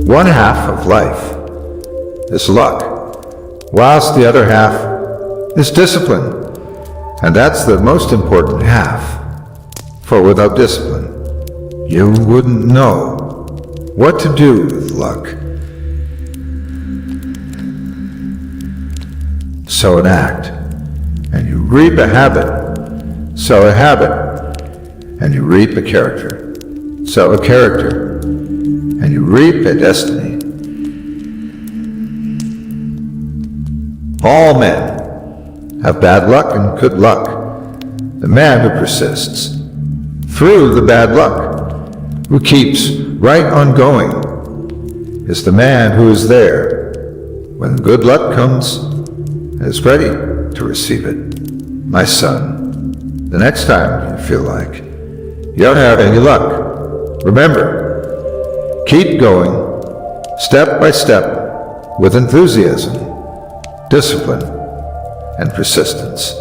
One half of life is luck, whilst the other half is discipline. And that's the most important half. For without discipline, you wouldn't know what to do with luck. Sow an act, and you reap a habit. Sow a habit, and you reap a character. Sow a character, and you reap a destiny. All men have bad luck and good luck. The man who persists through the bad luck, who keeps right on going, is the man who is there when good luck comes and is ready to receive it. My son, the next time you feel like you don't have any luck, remember, keep going, step by step, with enthusiasm, discipline, and persistence,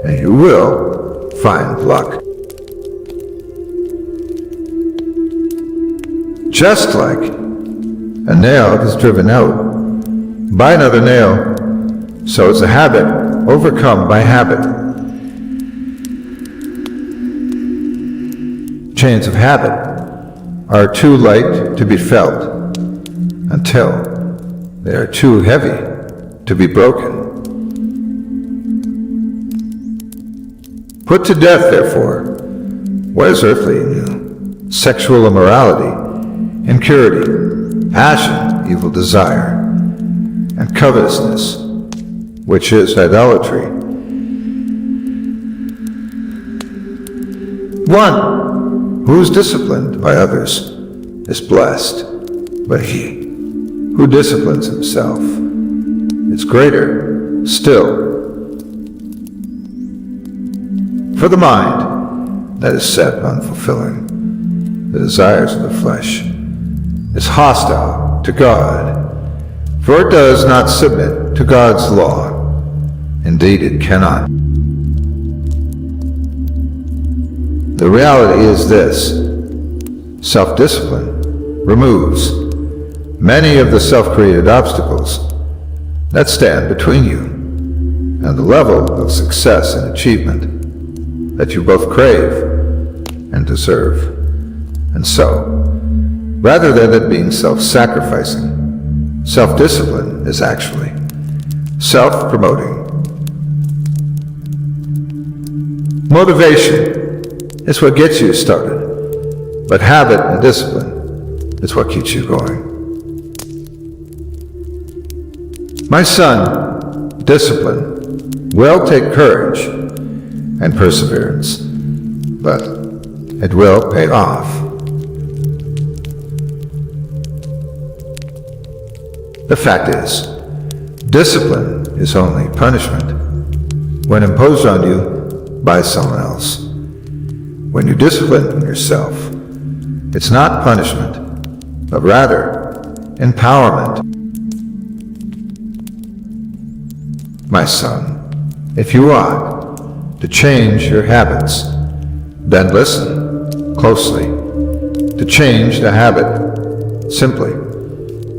and you will find luck. Just like a nail is driven out by another nail, so is a habit overcome by habit. Chains of habit are too light to be felt until they are too heavy to be broken. Put to death, therefore, what is earthly in you: sexual immorality, impurity, passion, evil desire, and covetousness, which is idolatry. One who is disciplined by others is blessed, but he who disciplines himself is greater still. For the mind that is set on fulfilling the desires of the flesh is hostile to God, for it does not submit to God's law. Indeed, it cannot. The reality is this: self-discipline removes many of the self-created obstacles that stand between you and the level of success and achievement that you both crave and deserve. And so, rather than it being self-sacrificing, self-discipline is actually self-promoting. Motivation is what gets you started, but habit and discipline is what keeps you going. My son, discipline will take courage and perseverance, but it will pay off. The fact is, discipline is only punishment when imposed on you by someone else. When you discipline yourself, it's not punishment, but rather empowerment. My son, if you want to change your habits, then listen closely. To change the habit, simply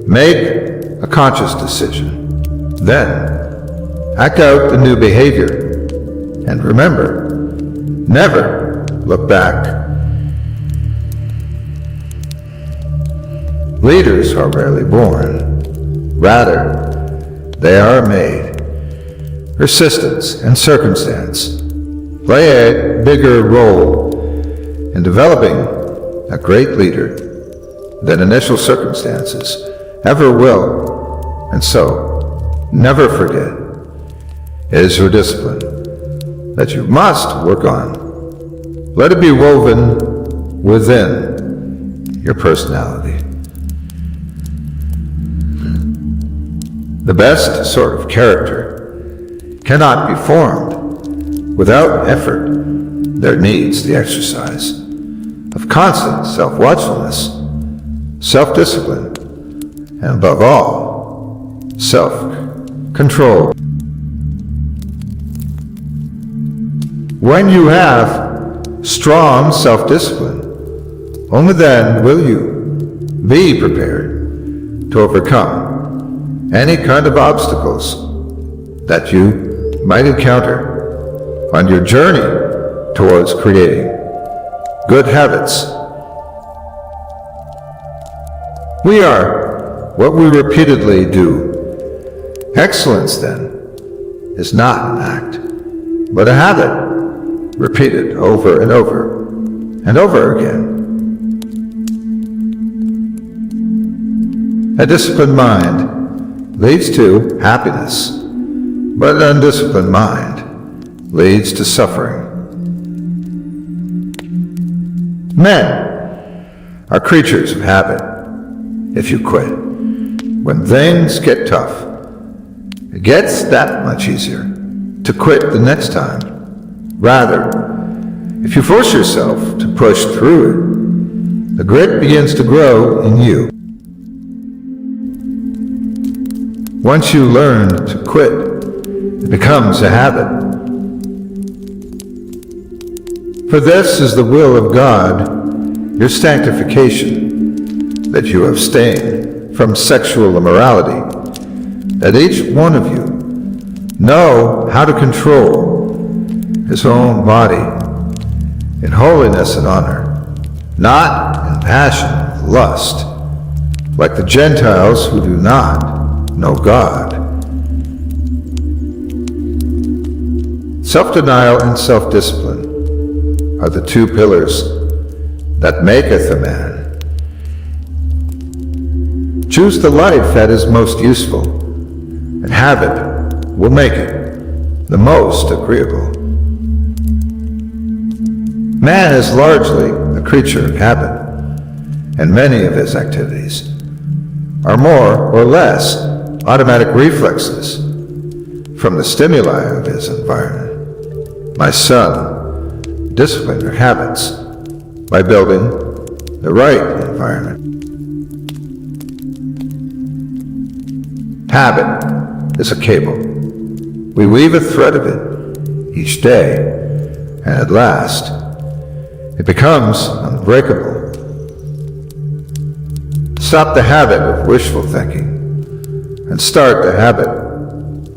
make a conscious decision. Then act out the new behavior. And remember, never look back. Leaders are rarely born. Rather, they are made. Persistence and circumstance play a bigger role in developing a great leader than initial circumstances ever will. And so, never forget, it is your discipline that you must work on. Let it be woven within your personality. The best sort of character cannot be formed without effort. There needs the exercise of constant self-watchfulness, self-discipline, and above all, self-control. When you have strong self-discipline, only then will you be prepared to overcome any kind of obstacles that you might encounter on your journey towards creating good habits. We are what we repeatedly do. Excellence, then, is not an act, but a habit, repeated over and over and over again. A disciplined mind leads to happiness, but an undisciplined mind leads to suffering. Men are creatures of habit. If you quit, when things get tough, it gets that much easier to quit the next time. Rather, if you force yourself to push through it, the grit begins to grow in you. Once you learn to quit, it becomes a habit. For this is the will of God, your sanctification, that you abstain from sexual immorality, that each one of you know how to control his own body in holiness and honor, not in passion and lust, like the Gentiles who do not know God. Self-denial and self-discipline are the two pillars that maketh a man. Choose the life that is most useful, and habit will make it the most agreeable. Man is largely a creature of habit, and many of his activities are more or less automatic reflexes from the stimuli of his environment. My son, discipline your habits by building the right environment. Habit is a cable. We weave a thread of it each day, and at last, it becomes unbreakable. Stop the habit of wishful thinking and start the habit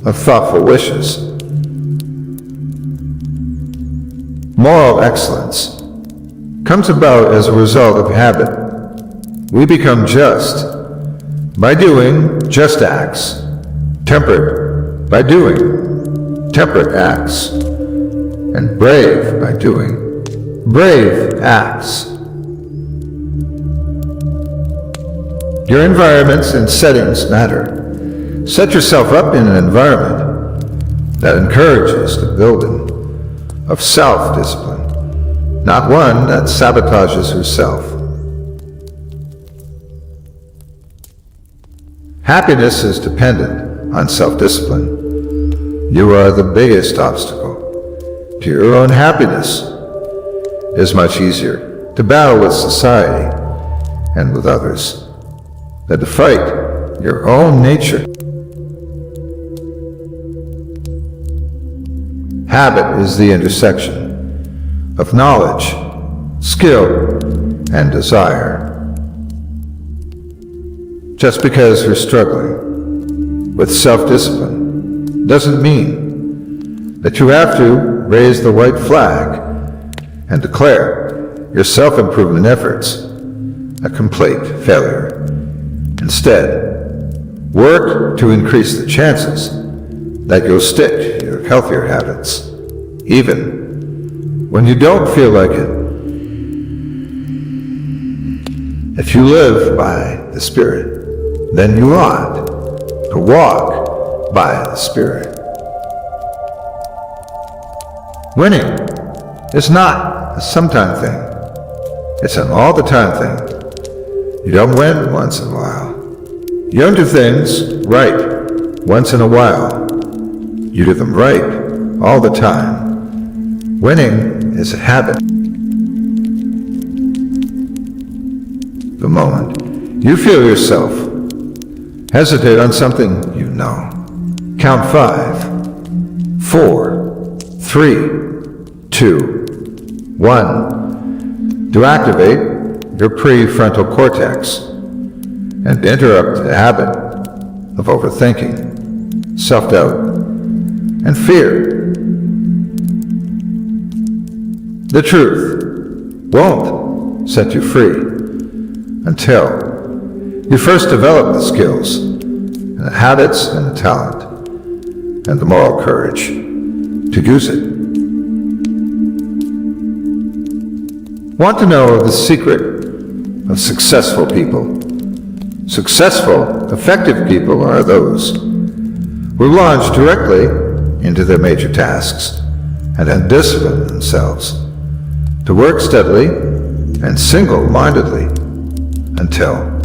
of thoughtful wishes. Moral excellence comes about as a result of habit. We become just by doing just acts, tempered by doing temperate acts, and brave by doing brave acts. Your environments and settings matter. Set yourself up in an environment that encourages the building of self-discipline, not one that sabotages yourself. Happiness is dependent on self-discipline. You are the biggest obstacle to your own happiness. It is much easier to battle with society and with others than to fight your own nature. Habit is the intersection of knowledge, skill, and desire. Just because you're struggling with self-discipline doesn't mean that you have to raise the white flag and declare your self-improvement efforts a complete failure. Instead, work to increase the chances that you'll stick to your healthier habits, even when you don't feel like it. If you live by the Spirit, then you ought to walk by the Spirit. Winning is not a sometime thing. It's an all-the-time thing. You don't win once in a while. You don't do things right once in a while. You do them right all the time. Winning is a habit. The moment you feel yourself hesitate on something you know, count 5, 4, 3, 2, 1 to activate your prefrontal cortex and interrupt the habit of overthinking, self-doubt, and fear. The truth won't set you free until you first develop the skills, and the habits, and the talent, and the moral courage to use it. Want to know the secret of successful people? Successful, effective people are those who launch directly into their major tasks and then discipline themselves to work steadily and single-mindedly until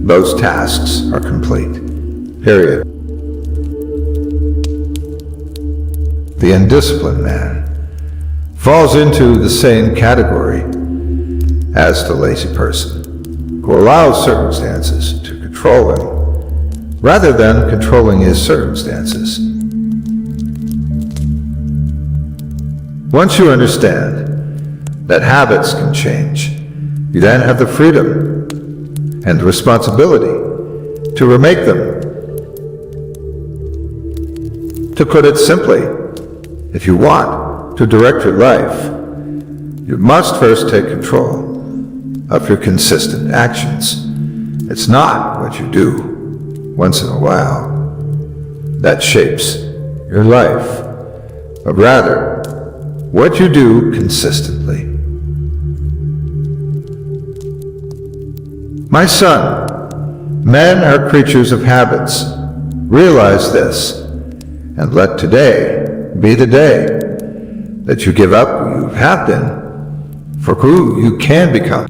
those tasks are complete. Period. The undisciplined man falls into the same category as the lazy person, who allows circumstances to control him rather than controlling his circumstances. Once you understand that habits can change, you then have the freedom and the responsibility to remake them. To put it simply, if you want to direct your life, you must first take control of your consistent actions. It's not what you do once in a while that shapes your life, but rather what you do consistently. My son, men are creatures of habits. Realize this, and let today be the day that you give up who you have been for who you can become.